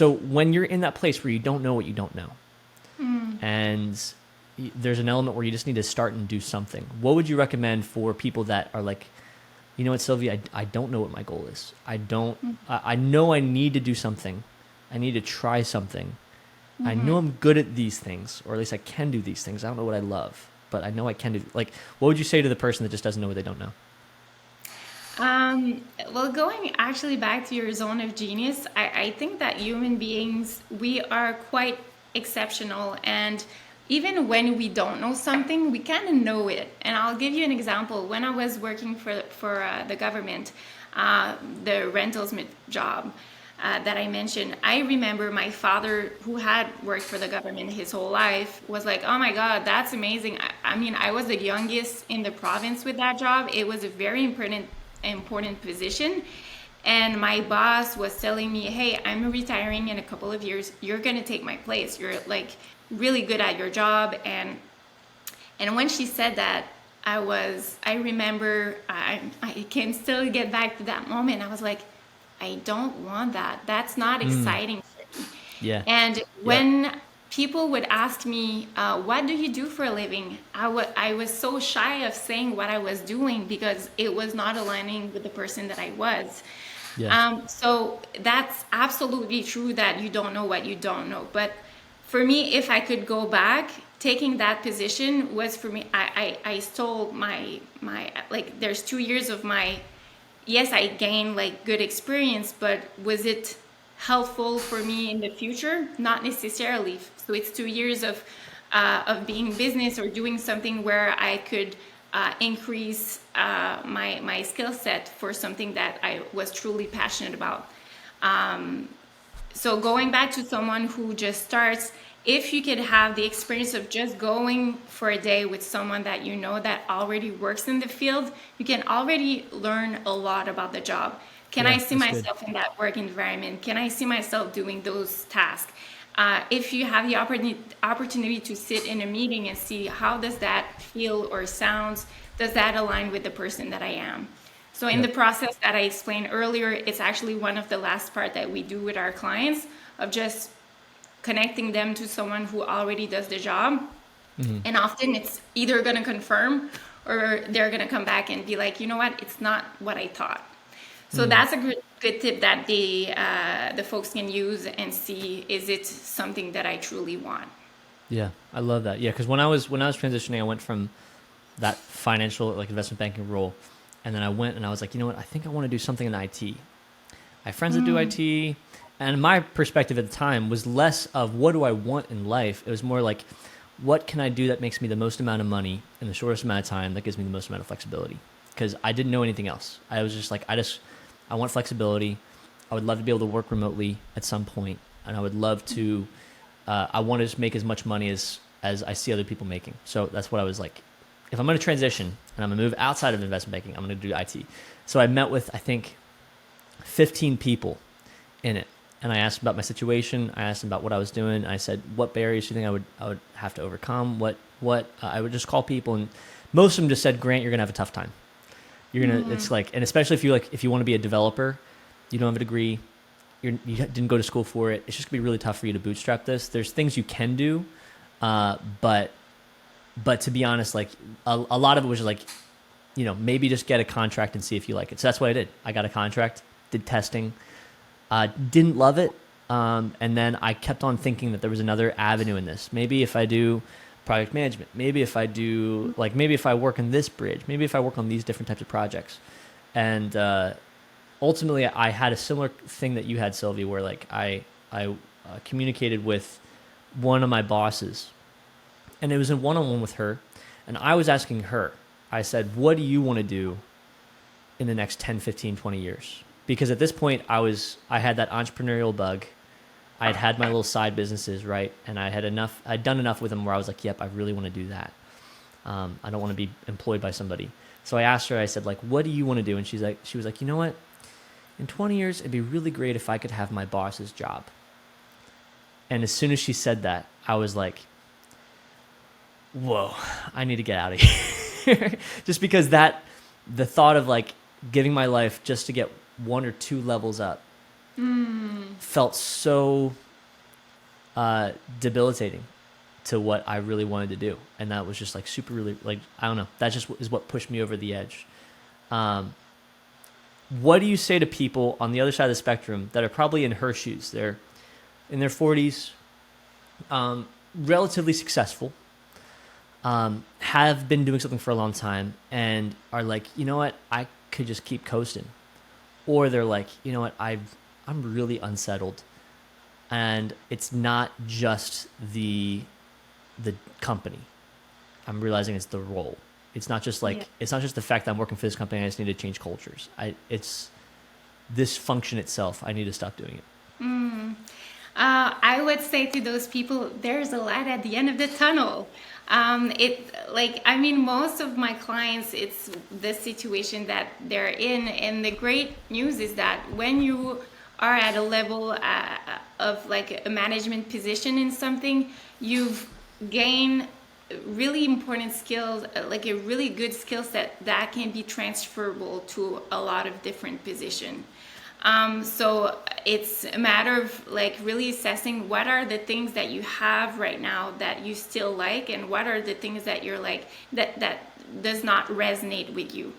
So when you're in that place where you don't know what you don't know, and there's an element where you just need to start and do something, what would you recommend for people that are like, you know what, Sylvie, I don't know what my goal is. I know I need to do something. I need to try something. I know I'm good at these things, or at least I can do these things. I don't know what I love, but I know I can do. Like, what would you say to the person that just doesn't know what they don't know? Well, going actually back to your zone of genius, I think that human beings, we are quite exceptional. And even when we don't know something, we kind of know it. And I'll give you an example. When I was working for the government, the rentals job that I mentioned, I remember my father, who had worked for the government his whole life, was like, oh my God, that's amazing. I mean, I was the youngest in the province with that job. It was a very important position. And my boss was telling me, hey, I'm retiring in a couple of years. You're going to take my place. You're like really good at your job. And when she said that, I remember, I can still get back to that moment. I was like, I don't want that. That's not exciting for me. Yeah. And when people would ask me, what do you do for a living? I was so shy of saying what I was doing because it was not aligning with the person that I was. Yeah. So that's absolutely true that you don't know what you don't know. But for me, if I could go back, taking that position was for me, I stole my like, there's 2 years of my, yes, I gained like good experience, but was it helpful for me in the future? Not necessarily. So it's 2 years of being business or doing something where I could increase my skill set for something that I was truly passionate about. So going back to someone who just starts, if you could have the experience of just going for a day with someone that you know that already works in the field, you can already learn a lot about the job. Can I see myself in that work environment? Can I see myself doing those tasks? If you have the opportunity to sit in a meeting and see how does that feel or sounds, does that align with the person that I am? So in the process that I explained earlier, it's actually one of the last part that we do with our clients, of just connecting them to someone who already does the job. And often it's either going to confirm or they're going to come back and be like, you know what, it's not what I thought. So that's a good tip that the folks can use and see, is it something that I truly want? Yeah, I love that. Yeah, because when I was transitioning, I went from that financial, like, investment banking role, and then I went and I was like, you know what, I think I want to do something in IT. I have friends that do IT, and my perspective at the time was less of what do I want in life. It was more like, what can I do that makes me the most amount of money in the shortest amount of time, that gives me the most amount of flexibility? Because I didn't know anything else. I was just like, I want flexibility. I would love to be able to work remotely at some point, and I would love to. I want to just make as much money as I see other people making. So that's what I was like. If I'm going to transition and I'm going to move outside of investment banking, I'm going to do IT. So I met with, I think, 15 people in it, and I asked about my situation. I asked them about what I was doing. I said, what barriers do you think I would have to overcome? What I would just call people, and most of them just said, Grant, you're going to have a tough time. You're gonna. It's like, and especially if you want to be a developer, you don't have a degree, you didn't go to school for it. It's just gonna be really tough for you to bootstrap this. There's things you can do, but to be honest, like a lot of it was just like, maybe just get a contract and see if you like it. So that's what I did. I got a contract, did testing, didn't love it, and then I kept on thinking that there was another avenue in this. Maybe if I do project management, maybe if I work in this bridge, maybe if I work on these different types of projects. And ultimately I had a similar thing that you had, Sylvie, where like I communicated with one of my bosses, and it was in one-on-one with her, and I was asking her, I said, what do you want to do in the next 10, 15, 20 years? Because at this point I had that entrepreneurial bug. I'd had my little side businesses, right? And I'd done enough with them where I was like, yep, I really want to do that. I don't want to be employed by somebody. So I asked her, I said, like, what do you want to do? And she was like, you know what? In 20 years, it'd be really great if I could have my boss's job. And as soon as she said that, I was like, whoa, I need to get out of here. Just because the thought of like giving my life just to get 1 or 2 levels up felt so debilitating to what I really wanted to do. And that was just like super really, like, I don't know, that just is what pushed me over the edge. What do you say to people on the other side of the spectrum that are probably in her shoes? They're in their 40s, relatively successful, have been doing something for a long time, and are like, you know what, I could just keep coasting. Or they're like, you know what, I'm really unsettled. And it's not just the company. I'm realizing it's the role. It's not just like, it's not just the fact that I'm working for this company and I just need to change cultures. It's this function itself. I need to stop doing it. I would say to those people, there's a light at the end of the tunnel. Most of my clients, it's the situation that they're in. And the great news is that when you are at a level of like a management position in something, you've gained really important skills, like a really good skill set that can be transferable to a lot of different positions. So it's a matter of like really assessing what are the things that you have right now that you still like, and what are the things that you're like that does not resonate with you.